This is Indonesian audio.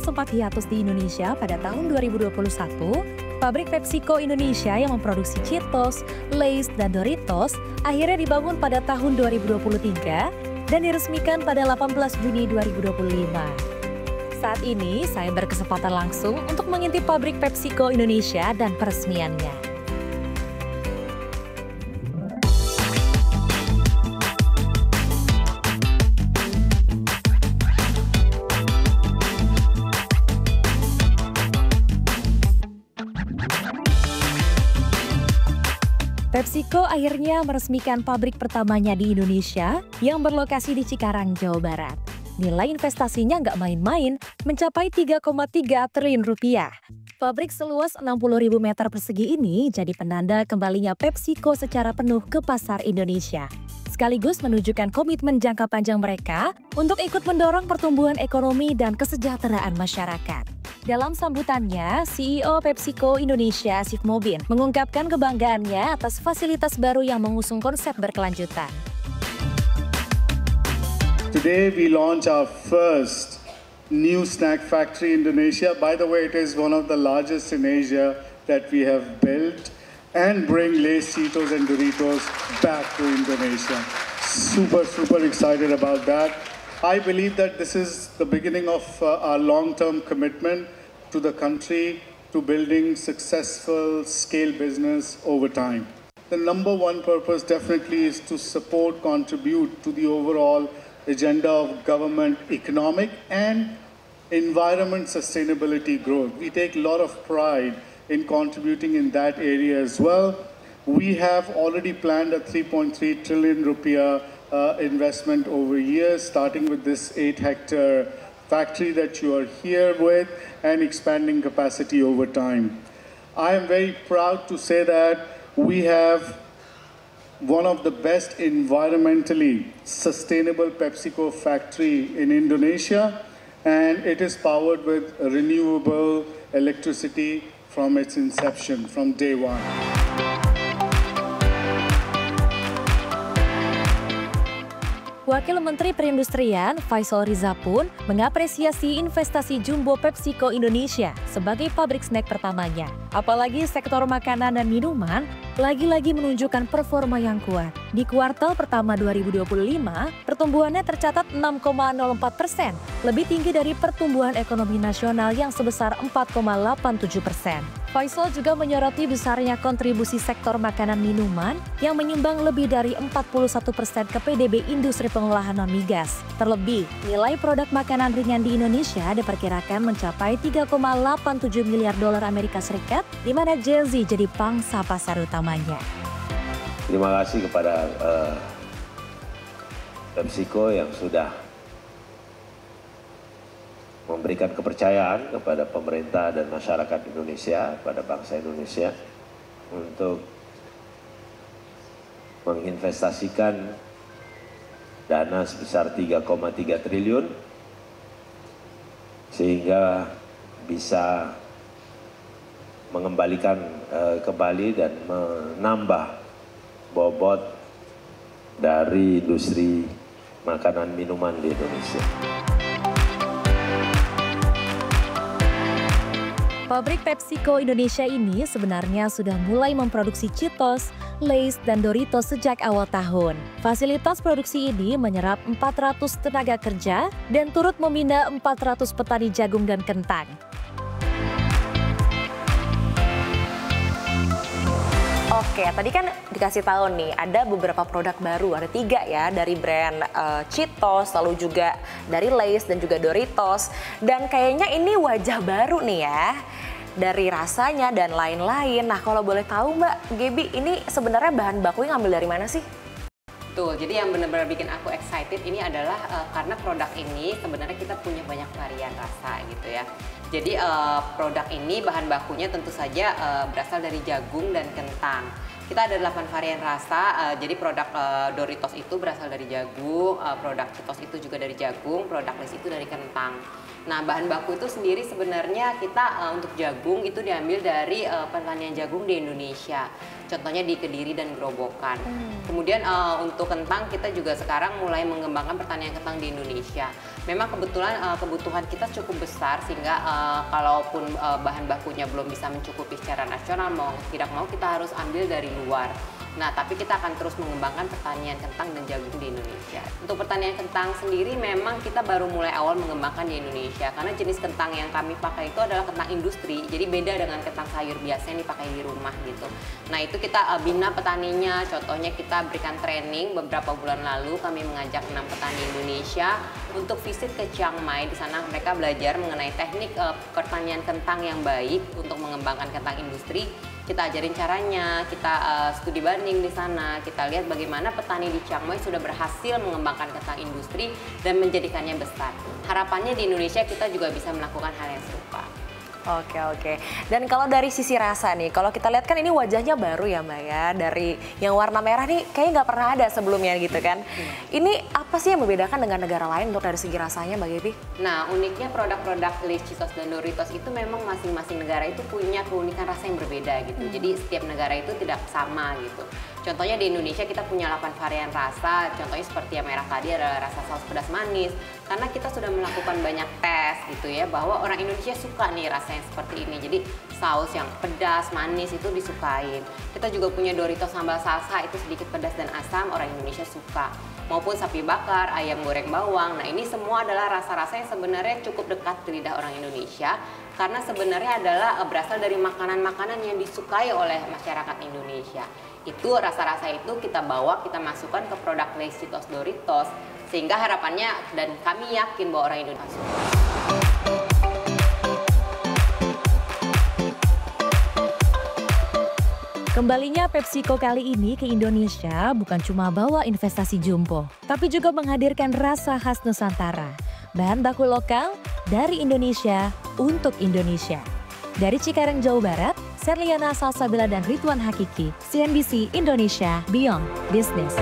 Setelah sempat hiatus di Indonesia pada tahun 2021, pabrik PepsiCo Indonesia yang memproduksi Cheetos, Lay's, dan Doritos akhirnya dibangun pada tahun 2023 dan diresmikan pada 18 Juni 2025. Saat ini, saya berkesempatan langsung untuk mengintip pabrik PepsiCo Indonesia dan peresmiannya. PepsiCo akhirnya meresmikan pabrik pertamanya di Indonesia yang berlokasi di Cikarang, Jawa Barat. Nilai investasinya nggak main-main, mencapai 3,3 triliun rupiah. Pabrik seluas 60.000 meter persegi ini jadi penanda kembalinya PepsiCo secara penuh ke pasar Indonesia. Sekaligus menunjukkan komitmen jangka panjang mereka untuk ikut mendorong pertumbuhan ekonomi dan kesejahteraan masyarakat. Dalam sambutannya, CEO PepsiCo Indonesia, Asif Mobin, mengungkapkan kebanggaannya atas fasilitas baru yang mengusung konsep berkelanjutan. Today we launch our first new snack factory in Indonesia. By the way, it is one of the largest in Asia that we have built, and bring Lay's, Cheetos and Doritos back to Indonesia. Super excited about that. I believe that this is the beginning of our long-term commitment to the country to building successful scale business over time. The number one purpose definitely is to support, contribute to the overall agenda of government economic and environment sustainability growth. We take a lot of pride in contributing in that area as well. We have already planned a 3.3 trillion rupiah investment over years, starting with this 8-hectare factory that you are here with and expanding capacity over time. I am very proud to say that we have one of the best environmentally sustainable PepsiCo factory in Indonesia, and it is powered with renewable electricity from its inception, from day one. Wakil Menteri Perindustrian Faisal Riza pun mengapresiasi investasi Jumbo PepsiCo Indonesia sebagai pabrik snack pertamanya. Apalagi sektor makanan dan minuman lagi-lagi menunjukkan performa yang kuat. Di kuartal pertama 2025, pertumbuhannya tercatat 6,04%, lebih tinggi dari pertumbuhan ekonomi nasional yang sebesar 4,87%. Faisal juga menyoroti besarnya kontribusi sektor makanan minuman yang menyumbang lebih dari 41% ke PDB industri pengolahan non-migas. Terlebih, nilai produk makanan ringan di Indonesia diperkirakan mencapai 3,87 miliar dolar Amerika Serikat, di mana Gen Z jadi pangsa pasar utamanya. Terima kasih kepada PepsiCo yang sudah memberikan kepercayaan kepada pemerintah dan masyarakat Indonesia, pada bangsa Indonesia, untuk menginvestasikan dana sebesar 3,3 triliun sehingga bisa mengembalikan kembali dan menambah bobot dari industri makanan minuman di Indonesia. Pabrik PepsiCo Indonesia ini sebenarnya sudah mulai memproduksi Cheetos, Lay's, dan Doritos sejak awal tahun. Fasilitas produksi ini menyerap 400 tenaga kerja dan turut membina 400 petani jagung dan kentang. Oke, tadi kan dikasih tahu nih ada beberapa produk baru, ada 3 ya dari brand Cheetos, lalu juga dari Lay's dan juga Doritos. Dan kayaknya ini wajah baru nih ya, dari rasanya dan lain-lain. Nah kalau boleh tahu Mbak Gaby, ini sebenarnya bahan bakunya ngambil dari mana sih? Betul, jadi yang benar-benar bikin aku excited ini adalah karena produk ini sebenarnya kita punya banyak varian rasa gitu ya. Jadi produk ini bahan bakunya tentu saja berasal dari jagung dan kentang. Kita ada 8 varian rasa, jadi produk Doritos itu berasal dari jagung, produk Cheetos itu juga dari jagung, produk Lay's itu dari kentang. Nah, bahan baku itu sendiri sebenarnya kita untuk jagung itu diambil dari pertanian jagung di Indonesia. Contohnya di Kediri dan Grobogan. Kemudian untuk kentang kita juga sekarang mulai mengembangkan pertanian kentang di Indonesia. Memang kebetulan kebutuhan kita cukup besar sehingga kalaupun bahan bakunya belum bisa mencukupi secara nasional, mau tidak mau kita harus ambil dari luar. Nah, tapi kita akan terus mengembangkan pertanian kentang dan jagung di Indonesia. Untuk pertanian kentang sendiri memang kita baru mulai awal mengembangkan di Indonesia karena jenis kentang yang kami pakai itu adalah kentang industri, jadi beda dengan kentang sayur biasa yang dipakai di rumah gitu. Nah, itu kita bina petaninya, contohnya kita berikan training beberapa bulan lalu, kami mengajak 6 petani Indonesia untuk visit ke Chiang Mai. Di sana mereka belajar mengenai teknik pertanian kentang yang baik untuk mengembangkan kentang industri. Kita ajarin caranya, kita studi banding di sana, kita lihat bagaimana petani di Chiang Mai sudah berhasil mengembangkan kentang industri dan menjadikannya besar. Harapannya di Indonesia kita juga bisa melakukan hal yang serupa. Oke. Dan kalau dari sisi rasa nih, kalau kita lihat kan ini wajahnya baru ya Mbak ya, dari yang warna merah nih kayaknya nggak pernah ada sebelumnya gitu kan. Ini apa sih yang membedakan dengan negara lain untuk dari segi rasanya Mbak Gaby? Nah, uniknya produk-produk Lay's, Cheetos, dan Doritos itu memang masing-masing negara itu punya keunikan rasa yang berbeda gitu. Jadi setiap negara itu tidak sama gitu. Contohnya di Indonesia kita punya 8 varian rasa, contohnya seperti yang merah tadi adalah rasa saus pedas manis. Karena kita sudah melakukan banyak tes gitu ya, bahwa orang Indonesia suka nih rasa yang seperti ini. Jadi saus yang pedas, manis itu disukain. Kita juga punya Doritos sambal salsa, itu sedikit pedas dan asam, orang Indonesia suka. Maupun sapi bakar, ayam goreng bawang. Nah, ini semua adalah rasa-rasa yang sebenarnya cukup dekat di lidah orang Indonesia. Karena sebenarnya adalah berasal dari makanan-makanan yang disukai oleh masyarakat Indonesia. Itu rasa-rasa itu kita bawa, kita masukkan ke produk Lay's, Cheetos, Doritos. Sehingga harapannya dan kami yakin bahwa orang Indonesia suka. Kembalinya PepsiCo kali ini ke Indonesia bukan cuma bawa investasi jumbo, tapi juga menghadirkan rasa khas Nusantara. Bahan baku lokal dari Indonesia untuk Indonesia. Dari Cikarang, Jawa Barat, Serliana Salsabila dan Ridwan Hakiki, CNBC Indonesia Beyond Business.